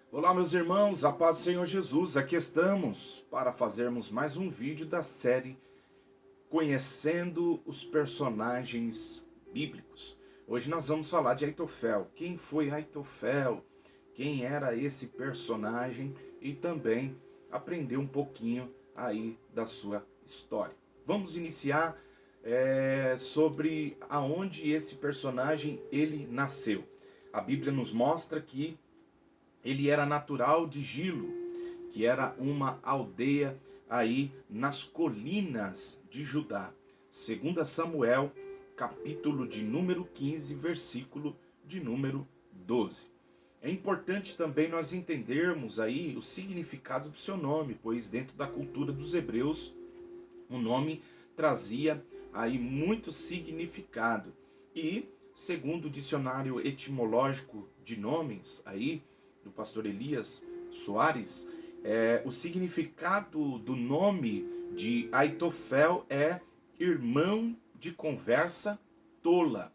Olá, meus irmãos, a paz do Senhor Jesus. Aqui estamos para fazermos mais um vídeo da série Conhecendo os Personagens Bíblicos. Hoje nós vamos falar de Aitofel. Quem foi Aitofel? Quem era esse personagem? E também aprender um pouquinho aí da sua história. Vamos iniciar sobre aonde esse personagem ele nasceu. A Bíblia nos mostra que ele era natural de Gilo, que era uma aldeia aí nas colinas de Judá. 2 Samuel, capítulo de número 15, versículo de número 12. É importante também nós entendermos aí o significado do seu nome, pois dentro da cultura dos hebreus, o nome trazia aí muito significado. E, segundo o dicionário etimológico de nomes aí, do pastor Elias Soares, o significado do nome de Aitofel é irmão de conversa tola.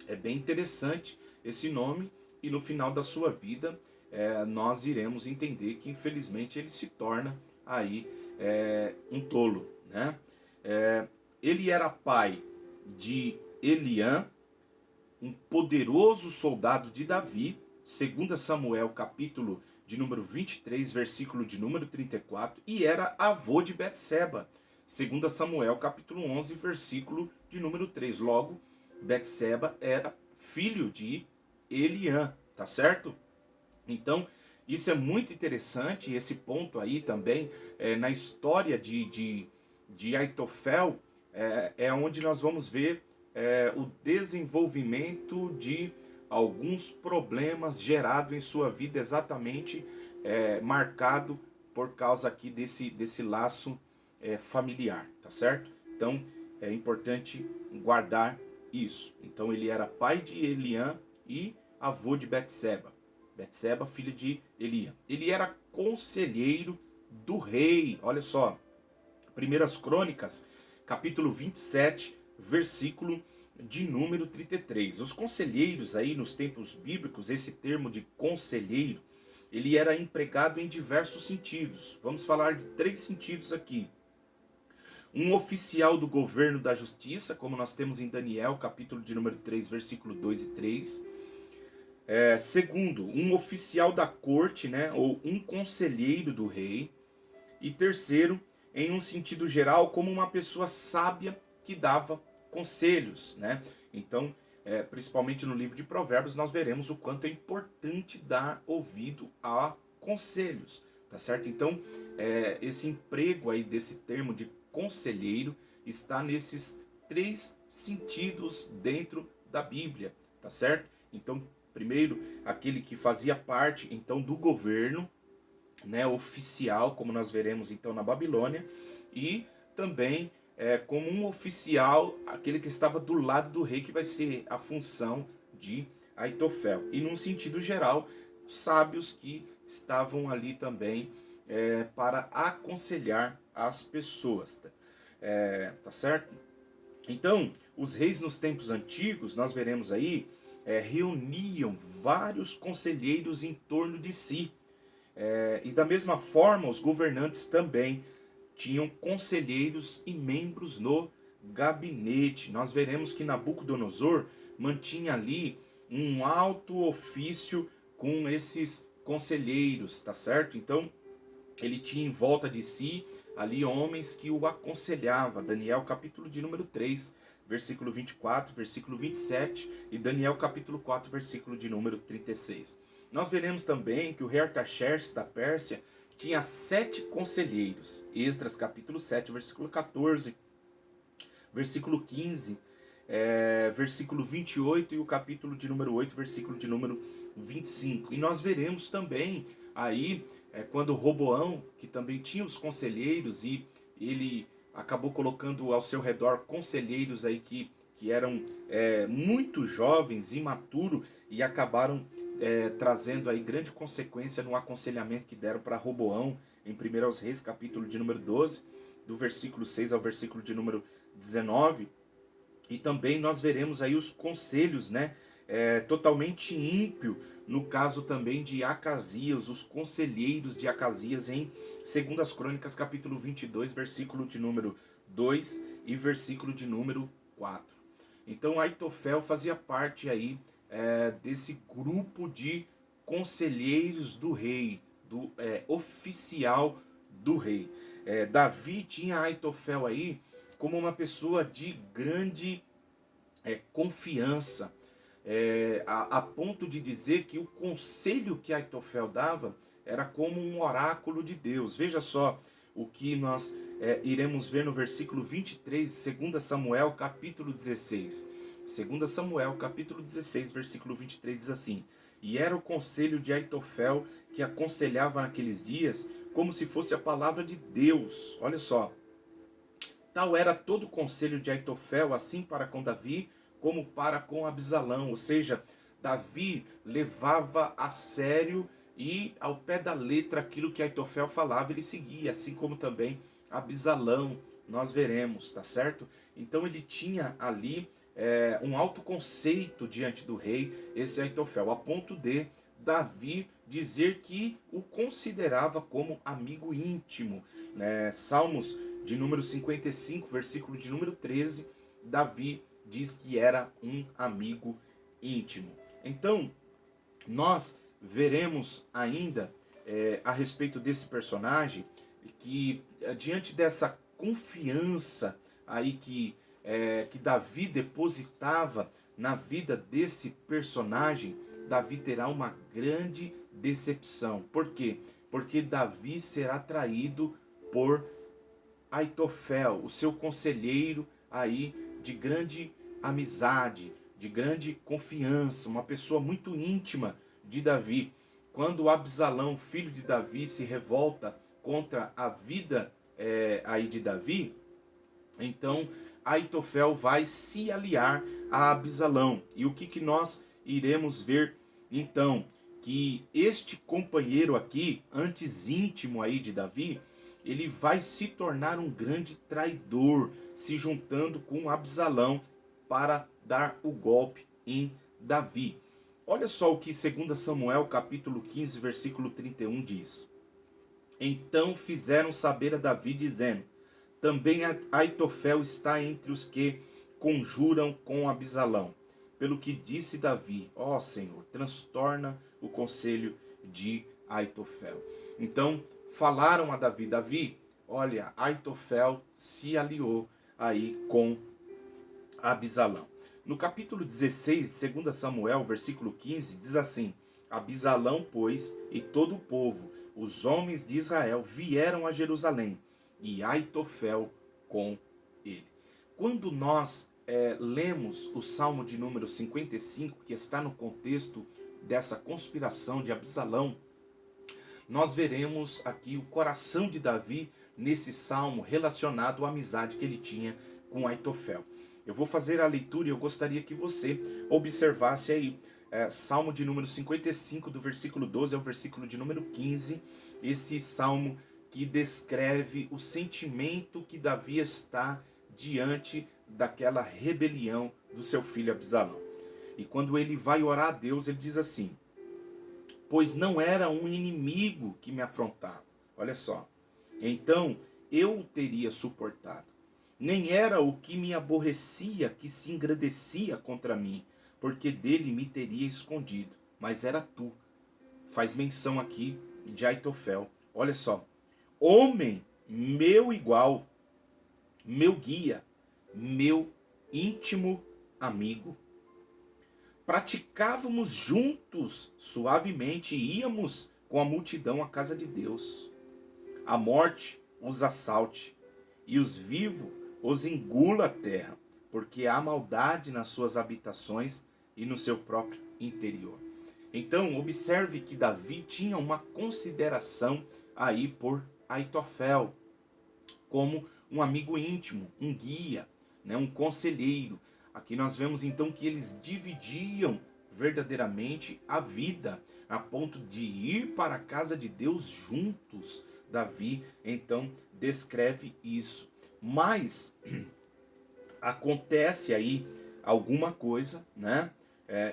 É bem interessante esse nome e no final da sua vida nós iremos entender que infelizmente ele se torna aí um tolo, né? Ele era pai de Eliã, um poderoso soldado de Davi, 2 Samuel capítulo de número 23, versículo de número 34, e era avô de Betseba, 2 Samuel capítulo 11, versículo de número 3. Logo, Betseba era filho de Eliã, tá certo? Então, isso é muito interessante, esse ponto aí também, na história de Aitofel, onde nós vamos ver o desenvolvimento de alguns problemas gerados em sua vida, exatamente marcado por causa aqui desse laço familiar, tá certo? Então, é importante guardar isso. Então, ele era pai de Eliã e avô de Betseba. Betseba, filha de Eliã. Ele era conselheiro do rei. Olha só, Primeiras Crônicas, capítulo 27, versículo de número 33. Os conselheiros aí nos tempos bíblicos, esse termo de conselheiro, ele era empregado em diversos sentidos. Vamos falar de 3 sentidos aqui. Um oficial do governo da justiça, como nós temos em Daniel, capítulo de número 3, versículo 2 e 3. Segundo, um oficial da corte, né, ou um conselheiro do rei. E terceiro, em um sentido geral, como uma pessoa sábia que dava conselhos, né? Então, principalmente no livro de Provérbios, nós veremos o quanto é importante dar ouvido a conselhos, tá certo? Então, esse emprego aí desse termo de conselheiro está nesses 3 sentidos dentro da Bíblia, tá certo? Então, primeiro, aquele que fazia parte então do governo, né, oficial, como nós veremos então na Babilônia, e também como um oficial, aquele que estava do lado do rei, que vai ser a função de Aitofel. E num sentido geral, sábios que estavam ali também para aconselhar as pessoas, tá certo? Então, os reis nos tempos antigos, nós veremos aí, reuniam vários conselheiros em torno de si. E da mesma forma, os governantes também tinham conselheiros e membros no gabinete. Nós veremos que Nabucodonosor mantinha ali um alto ofício com esses conselheiros, tá certo? Então, ele tinha em volta de si ali homens que o aconselhavam. Daniel capítulo de número 3, versículo 24, versículo 27 e Daniel capítulo 4, versículo de número 36. Nós veremos também que o rei Artaxerxes da Pérsia tinha 7 conselheiros. Esdras capítulo 7, versículo 14, versículo 15, versículo 28 e o capítulo de número 8, versículo de número 25. E nós veremos também aí quando Roboão, que também tinha os conselheiros, e ele acabou colocando ao seu redor conselheiros aí que eram muito jovens, imaturos, e acabaram trazendo aí grande consequência no aconselhamento que deram para Roboão em 1 aos Reis, capítulo de número 12, do versículo 6 ao versículo de número 19. E também nós veremos aí os conselhos, né, totalmente ímpio, no caso também de Acasias, os conselheiros de Acasias, em 2 Crônicas, capítulo 22, versículo de número 2 e versículo de número 4. Então Aitofel fazia parte aí desse grupo de conselheiros do rei, do oficial do rei. Davi tinha Aitofel aí como uma pessoa de grande confiança, a ponto de dizer que o conselho que Aitofel dava era como um oráculo de Deus. Veja só o que nós iremos ver no versículo 23, 2 Samuel, capítulo 16. 2 Samuel, capítulo 16, versículo 23 diz assim: E era o conselho de Aitofel que aconselhava naqueles dias, como se fosse a palavra de Deus. Olha só. Tal era todo o conselho de Aitofel, assim para com Davi, como para com Absalão. Ou seja, Davi levava a sério e ao pé da letra aquilo que Aitofel falava, ele seguia, assim como também Absalão, nós veremos, tá certo? Então ele tinha ali um alto conceito diante do rei, esse Aitofel, a ponto de Davi dizer que o considerava como amigo íntimo, né? Salmos de número 55, versículo de número 13, Davi diz que era um amigo íntimo. Então, nós veremos ainda a respeito desse personagem, que diante dessa confiança aí que Davi depositava na vida desse personagem, Davi terá uma grande decepção. Por quê? Porque Davi será traído por Aitofel, o seu conselheiro aí de grande amizade, de grande confiança, uma pessoa muito íntima de Davi. Quando Absalão, filho de Davi, se revolta contra a vida aí de Davi, então Aitofel vai se aliar a Absalão. E o que nós iremos ver então? Que este companheiro aqui, antes íntimo aí de Davi, ele vai se tornar um grande traidor, se juntando com Absalão para dar o golpe em Davi. Olha só o que 2 Samuel capítulo 15, versículo 31 diz. Então fizeram saber a Davi, dizendo: também Aitofel está entre os que conjuram com Absalão. Pelo que disse Davi: ó Senhor, transtorna o conselho de Aitofel. Então falaram a Davi: Davi, olha, Aitofel se aliou aí com Absalão. No capítulo 16, 2 Samuel, versículo 15, diz assim: Absalão, pois, e todo o povo, os homens de Israel, vieram a Jerusalém, e Aitofel com ele. Quando nós lemos o Salmo de número 55, que está no contexto dessa conspiração de Absalão, nós veremos aqui o coração de Davi nesse salmo relacionado à amizade que ele tinha com Aitofel. Eu vou fazer a leitura e eu gostaria que você observasse aí Salmo de número 55, do versículo 12 ao versículo de número 15, esse salmo que descreve o sentimento que Davi está diante daquela rebelião do seu filho Absalão. E quando ele vai orar a Deus, ele diz assim: pois não era um inimigo que me afrontava. Olha só. Então eu o teria suportado. Nem era o que me aborrecia que se engrandecia contra mim, porque dele me teria escondido. Mas era tu. Faz menção aqui de Aitofel. Olha só. Homem meu igual, meu guia, meu íntimo amigo. Praticávamos juntos suavemente e íamos com a multidão à casa de Deus. A morte os assalte e os vivos os engula a terra, porque há maldade nas suas habitações e no seu próprio interior. Então, observe que Davi tinha uma consideração aí por Aitofel, como um amigo íntimo, um guia, né, um conselheiro. Aqui nós vemos então que eles dividiam verdadeiramente a vida, a ponto de ir para a casa de Deus juntos. Davi então descreve isso. Mas acontece aí alguma coisa, né?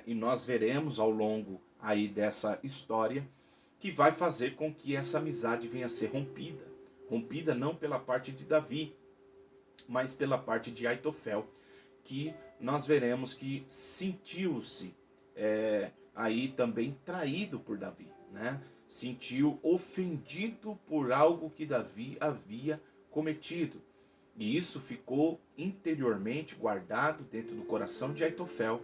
E nós veremos ao longo aí dessa história que vai fazer com que essa amizade venha a ser rompida. Rompida não pela parte de Davi, mas pela parte de Aitofel, que nós veremos que sentiu-se aí também traído por Davi, né? Sentiu ofendido por algo que Davi havia cometido. E isso ficou interiormente guardado dentro do coração de Aitofel.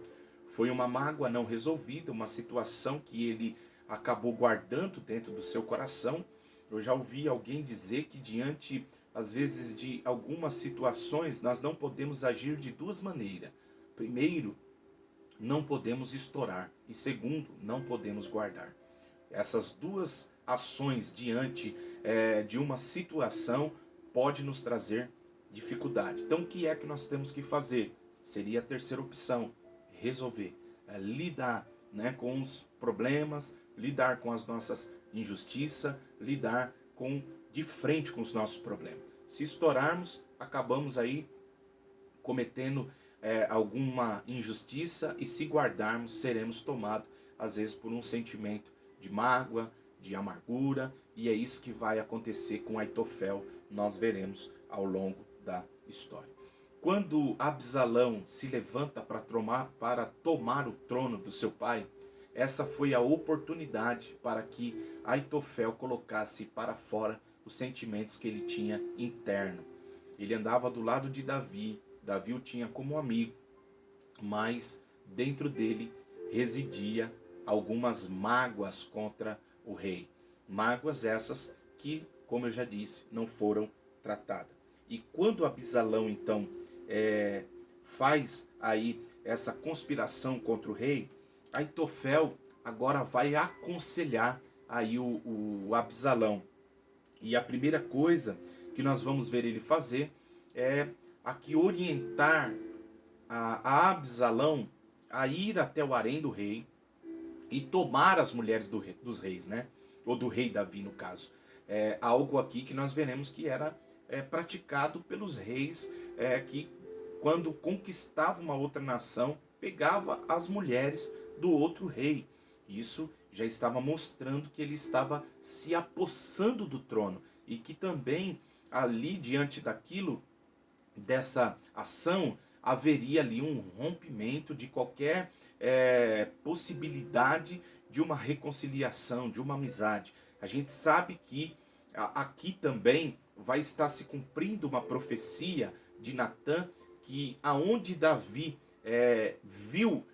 Foi uma mágoa não resolvida, uma situação que ele acabou guardando dentro do seu coração. Eu já ouvi alguém dizer que diante, às vezes, de algumas situações, nós não podemos agir de duas maneiras. Primeiro, não podemos estourar. E segundo, não podemos guardar. Essas duas ações diante de uma situação pode nos trazer dificuldade. Então o que é que nós temos que fazer? Seria a terceira opção: resolver, lidar, né, com os problemas, lidar com as nossas injustiças, lidar de frente com os nossos problemas. Se estourarmos, acabamos aí cometendo alguma injustiça, e se guardarmos, seremos tomados às vezes por um sentimento de mágoa, de amargura, e é isso que vai acontecer com Aitofel. Nós veremos ao longo da história. Quando Absalão se levanta para tomar o trono do seu pai, essa foi a oportunidade para que Aitofel colocasse para fora os sentimentos que ele tinha interno. Ele andava do lado de Davi, Davi o tinha como amigo, mas dentro dele residia algumas mágoas contra o rei. Mágoas essas que, como eu já disse, não foram tratadas. E quando Absalão então faz aí essa conspiração contra o rei, Aitofel agora vai aconselhar aí o Absalão. E a primeira coisa que nós vamos ver ele fazer é aqui orientar a Absalão a ir até o harém do rei e tomar as mulheres dos reis, né? Ou do rei Davi, no caso. Algo aqui que nós veremos que era praticado pelos reis, que quando conquistava uma outra nação, pegava as mulheres do outro rei. Isso já estava mostrando que ele estava se apossando do trono, e que também ali diante daquilo, dessa ação, haveria ali um rompimento de qualquer possibilidade de uma reconciliação, de uma amizade. A gente sabe que aqui também vai estar se cumprindo uma profecia de Natã, que aonde Davi viu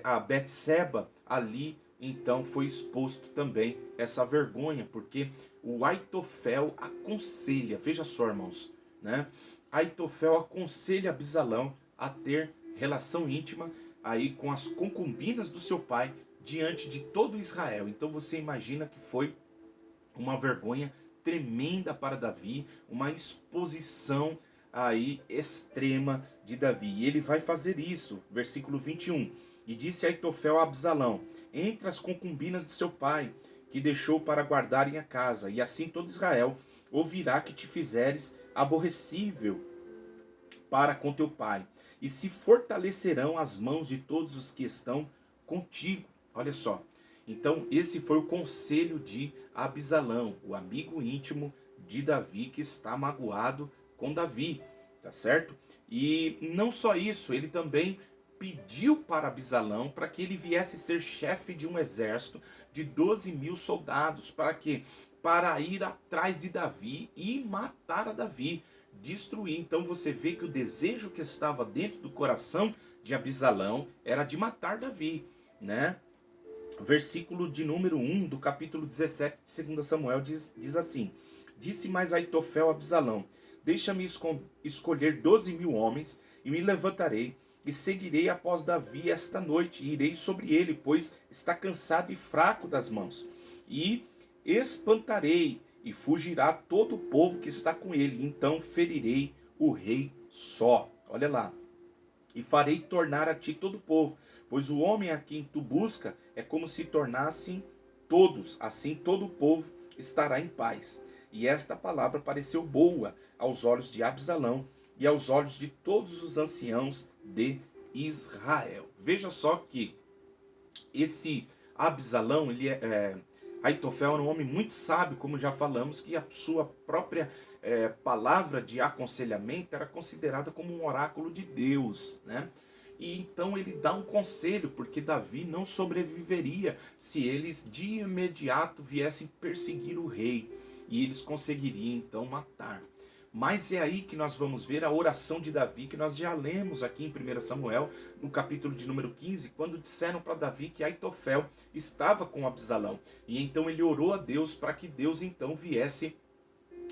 a Betseba, ali então foi exposto também essa vergonha, porque o Aitofel aconselha, veja só, irmãos, né? Aitofel aconselha Absalão a ter relação íntima aí com as concubinas do seu pai diante de todo Israel. Então você imagina que foi uma vergonha tremenda para Davi, uma exposição aí extrema de Davi. E ele vai fazer isso, versículo 21. E disse Aitofel a Absalão: entre as concubinas do seu pai, que deixou para guardarem a casa, e assim todo Israel ouvirá que te fizeres aborrecível para com teu pai, e se fortalecerão as mãos de todos os que estão contigo. Olha só. Então esse foi o conselho de Absalão, o amigo íntimo de Davi, que está magoado com Davi, tá certo? E não só isso, ele também pediu para Absalão para que ele viesse ser chefe de um exército de 12.000 soldados. Para quê? Para ir atrás de Davi e matar a Davi, destruir. Então você vê que o desejo que estava dentro do coração de Absalão era de matar Davi, né? Versículo de número 1 do capítulo 17 de 2 Samuel diz assim: disse mais Aitofel a Absalão: deixa-me escolher 12.000 homens, e me levantarei, e seguirei após Davi esta noite, e irei sobre ele, pois está cansado e fraco das mãos. E espantarei, e fugirá todo o povo que está com ele. Então ferirei o rei só. Olha lá. E farei tornar a ti todo o povo, pois o homem a quem tu busca é como se tornassem todos. Assim todo o povo estará em paz. E esta palavra pareceu boa aos olhos de Absalão e aos olhos de todos os anciãos de Israel. Veja só que Esse Absalão, Aitofel era um homem muito sábio, como já falamos, que a sua própria palavra de aconselhamento era considerada como um oráculo de Deus, né? E então ele dá um conselho, porque Davi não sobreviveria se eles de imediato viessem perseguir o rei, e eles conseguiriam então matar. Mas é aí que nós vamos ver a oração de Davi, que nós já lemos aqui em 1 Samuel, no capítulo de número 15, quando disseram para Davi que Aitofel estava com Absalão. E então ele orou a Deus para que Deus então viesse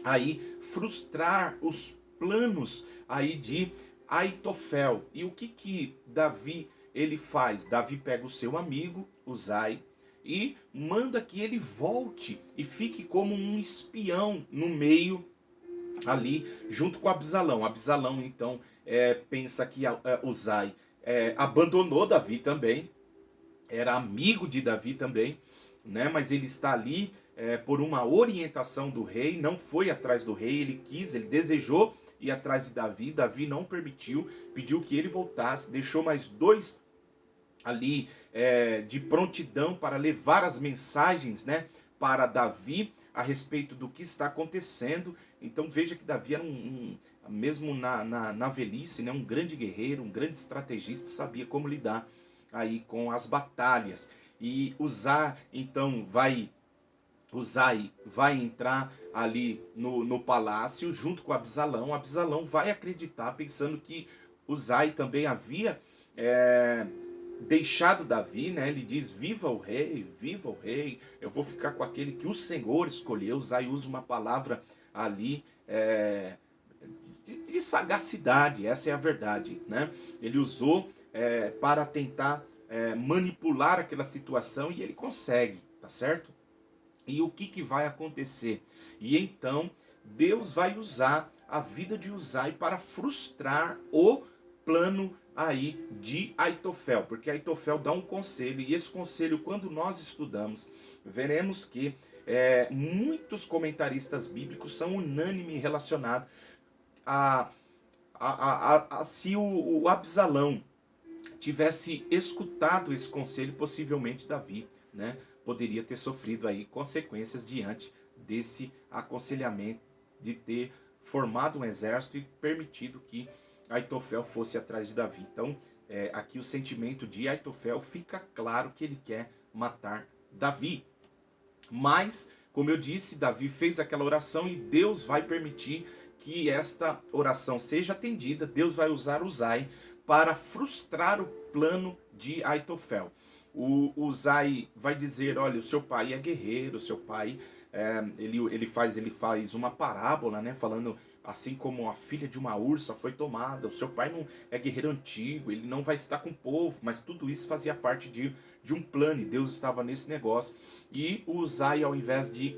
aí frustrar os planos aí de Aitofel. E o que Davi ele faz? Davi pega o seu amigo, Uzai, e manda que ele volte e fique como um espião no meio ali junto com Absalão. Absalão então pensa que Uzai abandonou Davi também, era amigo de Davi também, né? Mas ele está ali por uma orientação do rei, não foi atrás do rei, ele desejou ir atrás de Davi, Davi não permitiu, pediu que ele voltasse, deixou mais dois ali de prontidão para levar as mensagens, né, para Davi a respeito do que está acontecendo. Então veja que Davi era mesmo na velhice, né, um grande guerreiro, um grande estrategista, sabia como lidar aí com as batalhas. E Uzai vai entrar ali no palácio junto com Absalão. Absalão vai acreditar, pensando que Uzai também havia deixado Davi, né? Ele diz: viva o rei, eu vou ficar com aquele que o Senhor escolheu. Uzai usa uma palavra ali de sagacidade, essa é a verdade, né? Ele usou para tentar manipular aquela situação, e ele consegue, tá certo? E o que vai acontecer? E então Deus vai usar a vida de Uzai para frustrar o plano aí de Aitofel, porque Aitofel dá um conselho, e esse conselho, quando nós estudamos, veremos que muitos comentaristas bíblicos são unânimes relacionados se o Absalão tivesse escutado esse conselho, possivelmente Davi, né, poderia ter sofrido aí consequências diante desse aconselhamento de ter formado um exército e permitido que Aitofel fosse atrás de Davi. Então, aqui o sentimento de Aitofel fica claro que ele quer matar Davi. Mas, como eu disse, Davi fez aquela oração e Deus vai permitir que esta oração seja atendida. Deus vai usar Uzai para frustrar o plano de Aitofel. O Uzai vai dizer: olha, o seu pai é guerreiro, o seu pai ele faz uma parábola, né, falando assim como a filha de uma ursa foi tomada, o seu pai não é guerreiro antigo, ele não vai estar com o povo, mas tudo isso fazia parte de um plano, e Deus estava nesse negócio. E o Uzai, ao invés de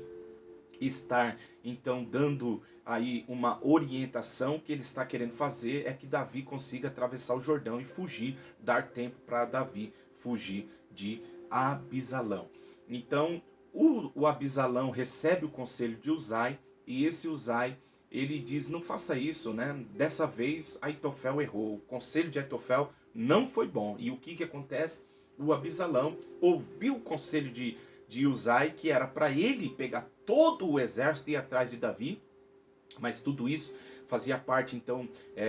estar então dando aí uma orientação, que ele está querendo fazer é que Davi consiga atravessar o Jordão e fugir, dar tempo para Davi fugir de Absalão. Então o Absalão recebe o conselho de Uzai, e esse Uzai ele diz: não faça isso, né? Dessa vez Aitofel errou, o conselho de Aitofel não foi bom. E o que acontece? O Absalão ouviu o conselho de Uzai, que era para ele pegar todo o exército e ir atrás de Davi, mas tudo isso fazia parte então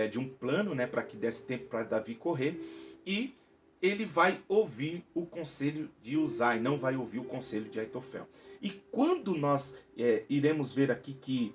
de um plano, né, para que desse tempo para Davi correr, e ele vai ouvir o conselho de Uzai, não vai ouvir o conselho de Aitofel. E quando nós iremos ver aqui que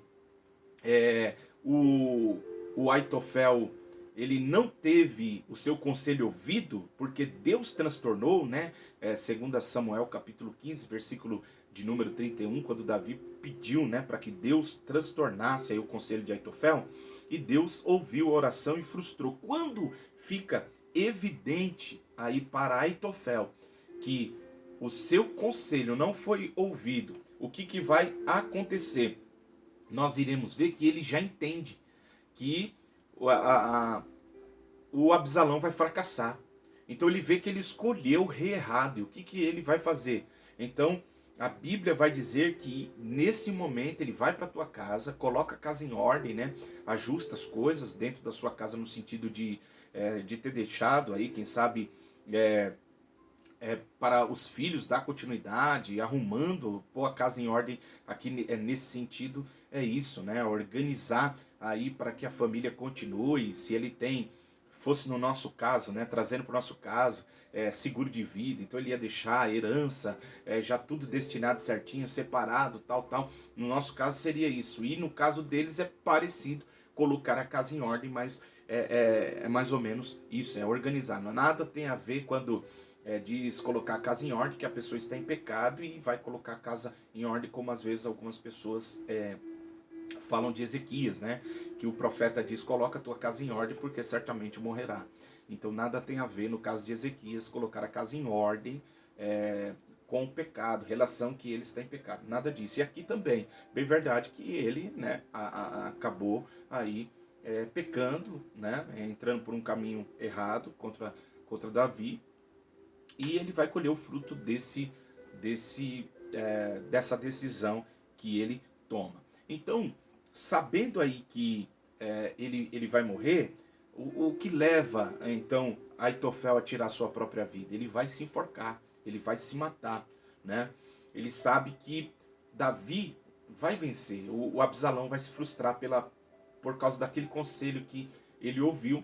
o Aitofel ele não teve o seu conselho ouvido, porque Deus transtornou, né? Segundo Samuel capítulo 15, versículo de número 31, quando Davi pediu, né, para que Deus transtornasse aí o conselho de Aitofel, e Deus ouviu a oração e frustrou. Quando fica evidente aí para Aitofel que o seu conselho não foi ouvido, o que vai acontecer? Nós iremos ver que ele já entende que o Absalão vai fracassar. Então ele vê que ele escolheu o rei errado. E o que ele vai fazer? Então a Bíblia vai dizer que nesse momento ele vai para a tua casa, coloca a casa em ordem, né? Ajusta as coisas dentro da sua casa, no sentido de ter deixado aí, quem sabe, para os filhos dar continuidade, arrumando, pôr a casa em ordem aqui nesse sentido, é isso, né? Organizar aí para que a família continue, se ele tem, fosse no nosso caso, né? Trazendo para o nosso caso, seguro de vida, então ele ia deixar a herança, já tudo destinado certinho, separado, tal, tal. No nosso caso seria isso, e no caso deles é parecido, colocar a casa em ordem, mas é mais ou menos isso, é organizar. Nada tem a ver quando diz colocar a casa em ordem, que a pessoa está em pecado e vai colocar a casa em ordem, como às vezes algumas pessoas falam de Ezequias, né? Que o profeta diz, coloca a tua casa em ordem, porque certamente morrerá. Então nada tem a ver, no caso de Ezequias, colocar a casa em ordem com o pecado, relação que ele está em pecado. Nada disso. E aqui também, bem verdade que ele, né, acabou aí pecando, né? Entrando por um caminho errado contra Davi, e ele vai colher o fruto dessa decisão que ele toma. Então, sabendo aí que ele vai morrer, o que leva então Aitofel a tirar sua própria vida? Ele vai se enforcar, ele vai se matar, né? Ele sabe que Davi vai vencer, o Absalão vai se frustrar por causa daquele conselho que ele ouviu.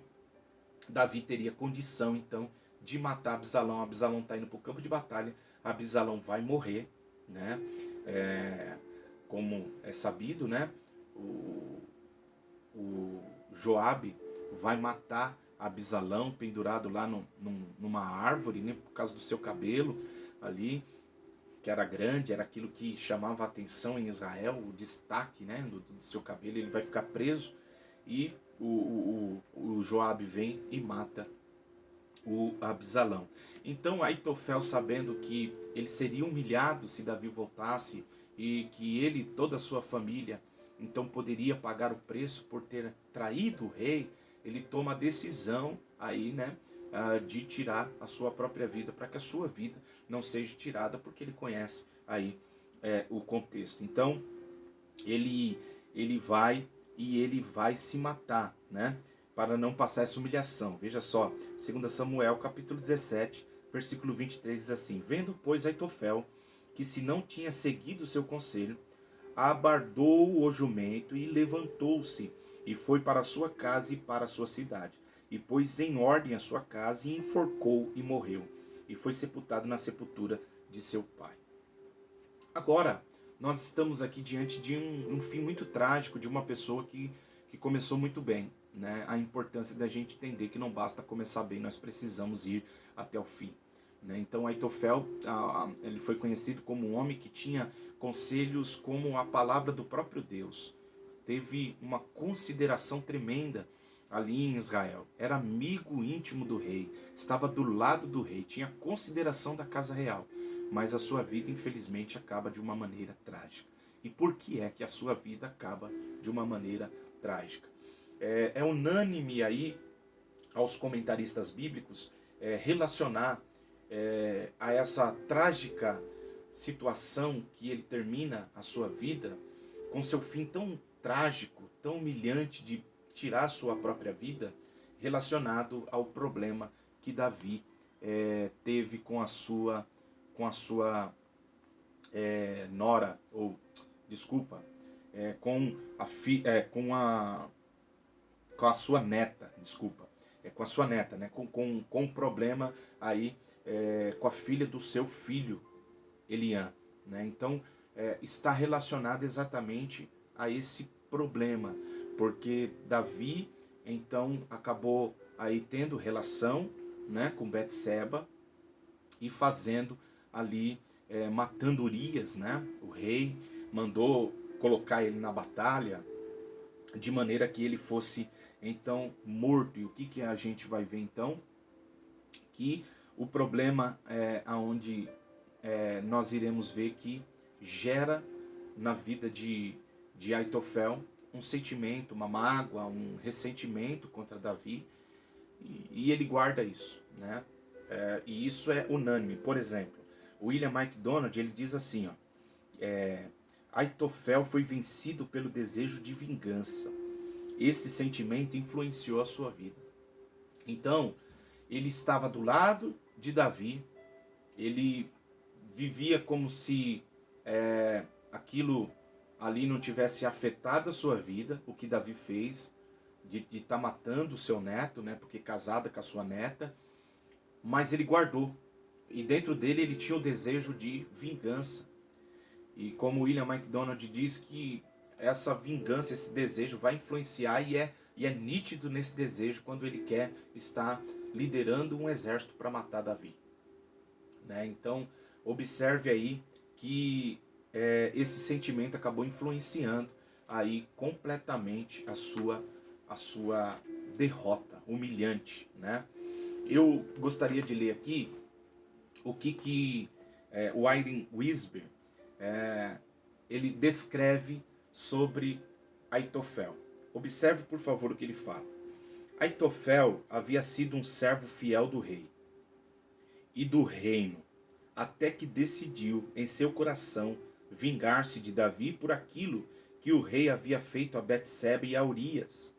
Davi teria condição então de matar Absalão. Absalão está indo para o campo de batalha, Absalão vai morrer, né? Como é sabido, né? O Joabe vai matar Absalão pendurado lá numa árvore, né? Por causa do seu cabelo ali, que era grande, era aquilo que chamava a atenção em Israel, o destaque, né? do seu cabelo. Ele vai ficar preso e o Joabe vem e mata o Absalão. Então Aitofel, sabendo que ele seria humilhado se Davi voltasse e que ele, toda a sua família, então poderia pagar o preço por ter traído o rei, ele toma a decisão aí, né, de tirar a sua própria vida, para que a sua vida não seja tirada, porque ele conhece aí o contexto. Então ele vai se matar, né? Para não passar essa humilhação. Veja só, 2 Samuel capítulo 17, versículo 23 diz assim: Vendo, pois, Aitofel, que se não tinha seguido o seu conselho, abardou o jumento e levantou-se, e foi para a sua casa e para a sua cidade. E pôs em ordem a sua casa, e enforcou e morreu. E foi sepultado na sepultura de seu pai. Agora, nós estamos aqui diante de um fim muito trágico de uma pessoa que começou muito bem, né? A importância da gente entender que não basta começar bem, nós precisamos ir até o fim, né? Então Aitofel, ele foi conhecido como um homem que tinha conselhos como a palavra do próprio Deus. Teve uma consideração tremenda ali em Israel. Era amigo íntimo do rei, estava do lado do rei, tinha consideração da casa real. Mas a sua vida, infelizmente, acaba de uma maneira trágica. E por que é que a sua vida acaba de uma maneira trágica? É unânime aí aos comentaristas bíblicos relacionar a essa trágica situação que ele termina a sua vida, com seu fim tão trágico, tão humilhante de tirar a sua própria vida, relacionado ao problema que Davi teve com a sua nora, ou desculpa, com a sua neta, desculpa, com a sua neta, né? Com um problema aí com a filha do seu filho Eliã, né? Então está relacionado exatamente a esse problema, porque Davi então acabou aí tendo relação, né, com Betseba e fazendo ali, matando Urias, né? O rei mandou colocar ele na batalha de maneira que ele fosse então morto. E o que a gente vai ver então? Que o problema aonde nós iremos ver que gera na vida de Aitofel um sentimento, uma mágoa, um ressentimento contra Davi, e ele guarda isso, né? E isso é unânime. Por exemplo, William MacDonald, ele diz assim, ó, Aitofel foi vencido pelo desejo de vingança. Esse sentimento influenciou a sua vida. Então, ele estava do lado de Davi, Ele vivia como se aquilo ali não tivesse afetado a sua vida, o que Davi fez, de estar matando o seu neto, né, porque casada com a sua neta, mas ele guardou. E dentro dele ele tinha o desejo de vingança. E como William MacDonald diz que essa vingança, esse desejo vai influenciar e é nítido nesse desejo quando ele quer estar liderando um exército para matar Davi. Né? Então, observe aí que esse sentimento acabou influenciando aí completamente a sua derrota humilhante. Né? Eu gostaria de ler aqui o que Warren Wiersbe ele descreve sobre Aitofel. Observe, por favor, o que ele fala. Aitofel havia sido um servo fiel do rei e do reino, até que decidiu em seu coração vingar-se de Davi por aquilo que o rei havia feito a Betsebe e a Urias.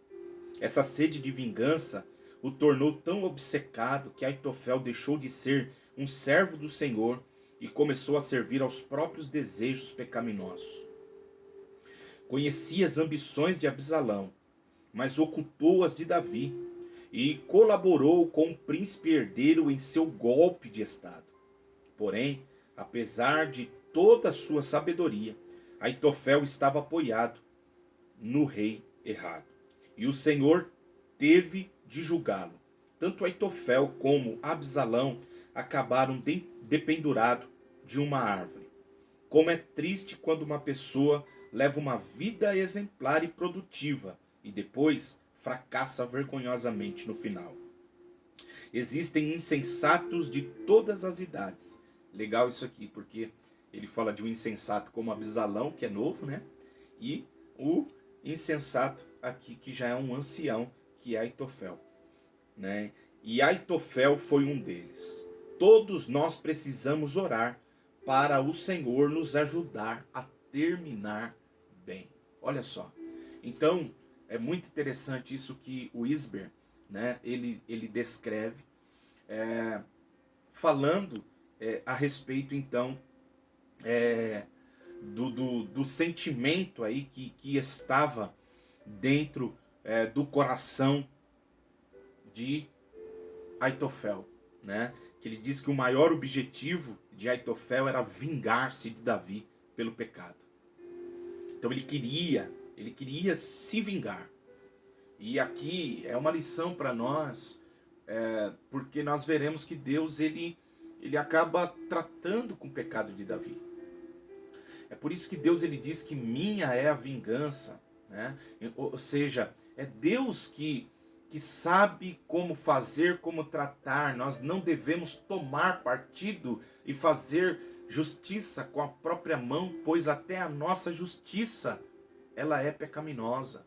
Essa sede de vingança o tornou tão obcecado que Aitofel deixou de ser um servo do Senhor e começou a servir aos próprios desejos pecaminosos. Conhecia as ambições de Absalão, mas ocultou-as de Davi, e colaborou com o príncipe herdeiro em seu golpe de estado. Porém, apesar de toda a sua sabedoria, Aitofel estava apoiado no rei errado, e o Senhor teve de julgá-lo. Tanto Aitofel como Absalão acabaram dependurados de uma árvore. Como é triste quando uma pessoa leva uma vida exemplar e produtiva e depois fracassa vergonhosamente no final. Existem insensatos de todas as idades. Legal isso aqui, porque ele fala de um insensato como Absalão, que é novo, né? E o insensato aqui, que já é um ancião, que é Aitofel, né? E Aitofel foi um deles. Todos nós precisamos orar para o Senhor nos ajudar a terminar bem. Olha só. Então, é muito interessante isso que o Wiersbe, né, ele descreve, falando a respeito, então, do sentimento aí que estava dentro do coração de Aitofel, né? Que ele diz que o maior objetivo de Aitofel era vingar-se de Davi pelo pecado. Então ele queria se vingar. E aqui é uma lição para nós, porque nós veremos que Deus ele acaba tratando com o pecado de Davi. É por isso que Deus ele diz que minha é a vingança, né? Ou seja, é Deus que sabe como fazer, como tratar. Nós não devemos tomar partido e fazer justiça com a própria mão, pois até a nossa justiça ela é pecaminosa.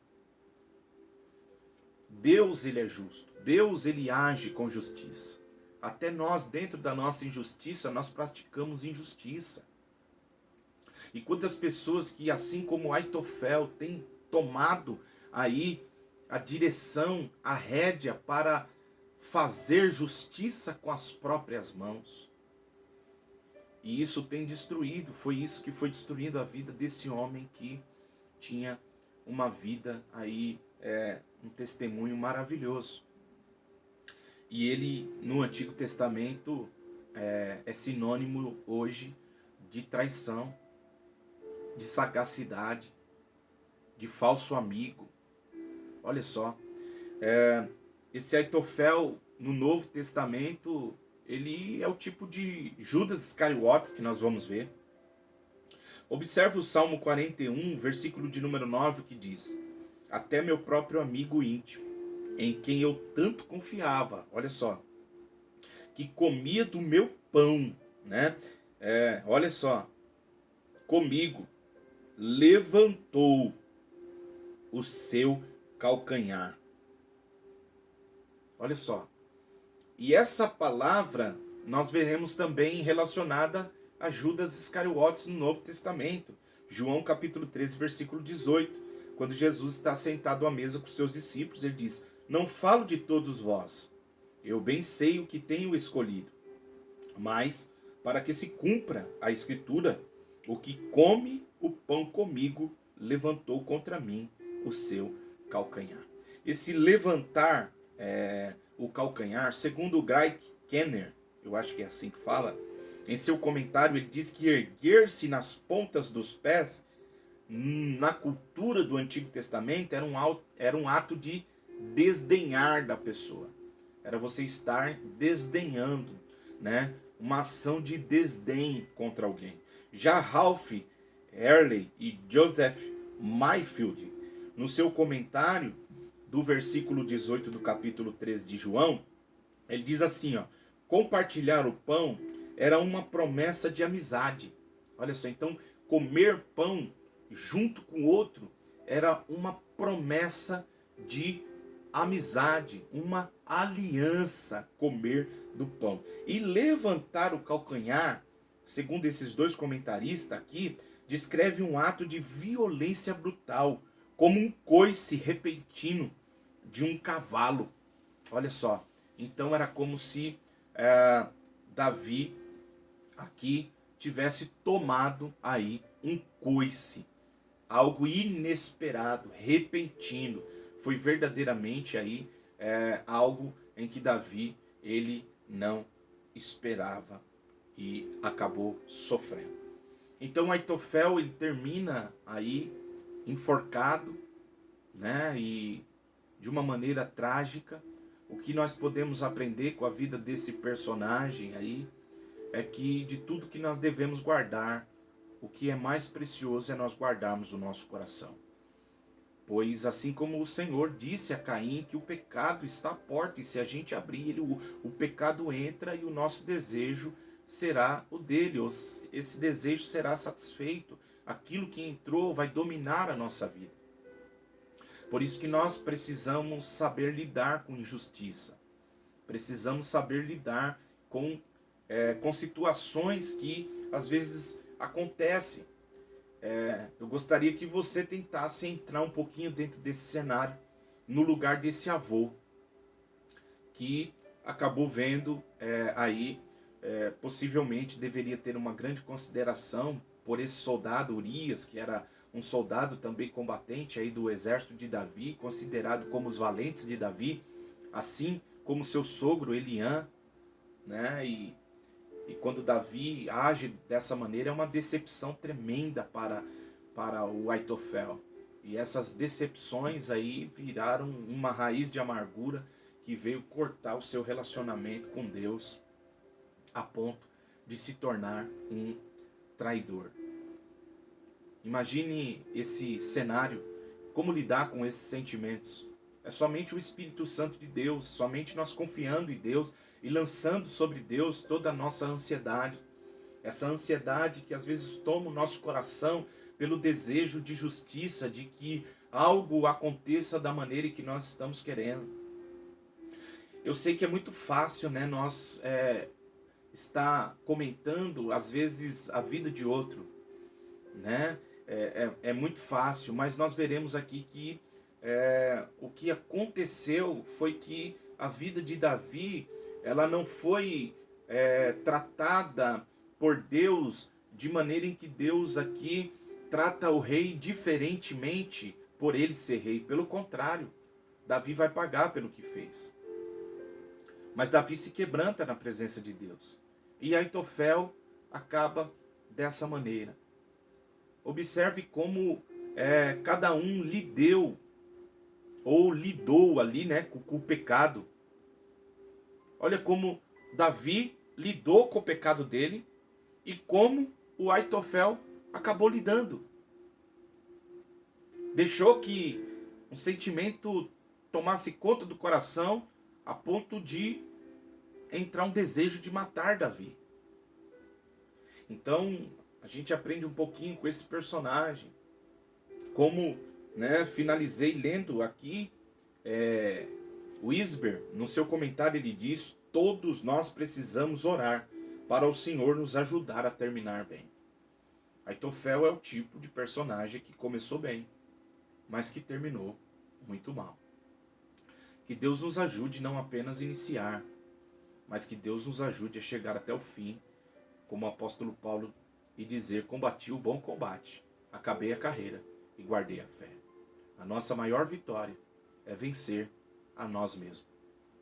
Deus ele é justo, Deus ele age com justiça. Até nós, dentro da nossa injustiça, nós praticamos injustiça. E quantas pessoas que, assim como Aitofel, têm tomado aí a direção, a rédea para fazer justiça com as próprias mãos. E isso tem destruído, foi isso que foi destruindo a vida desse homem que tinha uma vida aí, um testemunho maravilhoso. E ele, no Antigo Testamento, é sinônimo hoje de traição, de sagacidade, de falso amigo. Olha só, esse Aitofel no Novo Testamento, ele é o tipo de Judas Iscariotes que nós vamos ver. Observe o Salmo 41, versículo de número 9, que diz: até meu próprio amigo íntimo, em quem eu tanto confiava, olha só, que comia do meu pão, né? Olha só, comigo levantou o seu calcanhar. Olha só. E essa palavra nós veremos também relacionada a Judas Iscariotes no Novo Testamento. João capítulo 13, versículo 18. Quando Jesus está sentado à mesa com seus discípulos, ele diz: não falo de todos vós, eu bem sei o que tenho escolhido, mas para que se cumpra a escritura: o que come o pão comigo levantou contra mim o seu calcanhar. Esse levantar o calcanhar, segundo o Greg Kenner, eu acho que é assim que fala, em seu comentário ele diz que erguer-se nas pontas dos pés, na cultura do Antigo Testamento, era um ato de desdenhar da pessoa. Era você estar desdenhando, né? Uma ação de desdém contra alguém. Já Ralph Earley e Joseph Mayfield, no seu comentário do versículo 18 do capítulo 13 de João, ele diz assim, ó: compartilhar o pão era uma promessa de amizade. Olha só, então comer pão junto com o outro era uma promessa de amizade, uma aliança, comer do pão. E levantar o calcanhar, segundo esses dois comentaristas aqui, descreve um ato de violência brutal, como um coice repentino de um cavalo. Olha só, então era como se Davi aqui tivesse tomado aí um coice, algo inesperado, repentino. Foi verdadeiramente aí algo em que Davi ele não esperava e acabou sofrendo. Então Aitofel ele termina aí enforcado, né? E de uma maneira trágica. O que nós podemos aprender com a vida desse personagem aí é que de tudo que nós devemos guardar, o que é mais precioso é nós guardarmos o nosso coração. Pois assim como o Senhor disse a Caim que o pecado está à porta, e se a gente abrir ele, o pecado entra e o nosso desejo será o dele, esse desejo será satisfeito, aquilo que entrou vai dominar a nossa vida. Por isso que nós precisamos saber lidar com injustiça, precisamos saber lidar com situações que às vezes acontecem. Eu gostaria que você tentasse entrar um pouquinho dentro desse cenário, no lugar desse avô, que acabou vendo possivelmente deveria ter uma grande consideração por esse soldado Urias, que era um soldado também combatente aí do exército de Davi, considerado como os valentes de Davi, assim como seu sogro Eliã, né? E quando Davi age dessa maneira, é uma decepção tremenda para o Aitofel. E essas decepções aí viraram uma raiz de amargura que veio cortar o seu relacionamento com Deus a ponto de se tornar um traidor. Imagine esse cenário, como lidar com esses sentimentos. É somente o Espírito Santo de Deus, somente nós confiando em Deus e lançando sobre Deus toda a nossa ansiedade. Essa ansiedade que às vezes toma o nosso coração pelo desejo de justiça, de que algo aconteça da maneira que nós estamos querendo. Eu sei que é muito fácil, né, nós estar comentando às vezes a vida de outro, né? É muito fácil, mas nós veremos aqui que o que aconteceu foi que a vida de Davi, ela não foi tratada por Deus de maneira em que Deus aqui trata o rei diferentemente por ele ser rei. Pelo contrário, Davi vai pagar pelo que fez. Mas Davi se quebranta na presença de Deus. E Aitofel acaba dessa maneira. Observe como cada um lidou ali, né, com o pecado. Olha como Davi lidou com o pecado dele e como o Aitofel acabou lidando. Deixou que um sentimento tomasse conta do coração a ponto de entrar um desejo de matar Davi. Então, a gente aprende um pouquinho com esse personagem. Como, né, finalizei lendo aqui, o Isber, no seu comentário, ele diz: todos nós precisamos orar para o Senhor nos ajudar a terminar bem. Aitofel é o tipo de personagem que começou bem, mas que terminou muito mal. Que Deus nos ajude não apenas a iniciar, mas que Deus nos ajude a chegar até o fim, como o apóstolo Paulo, e dizer: combati o bom combate, acabei a carreira e guardei a fé. A nossa maior vitória é vencer a nós mesmos.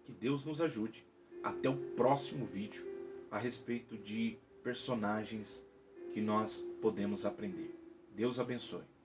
Que Deus nos ajude. Até o próximo vídeo a respeito de personagens que nós podemos aprender. Deus abençoe.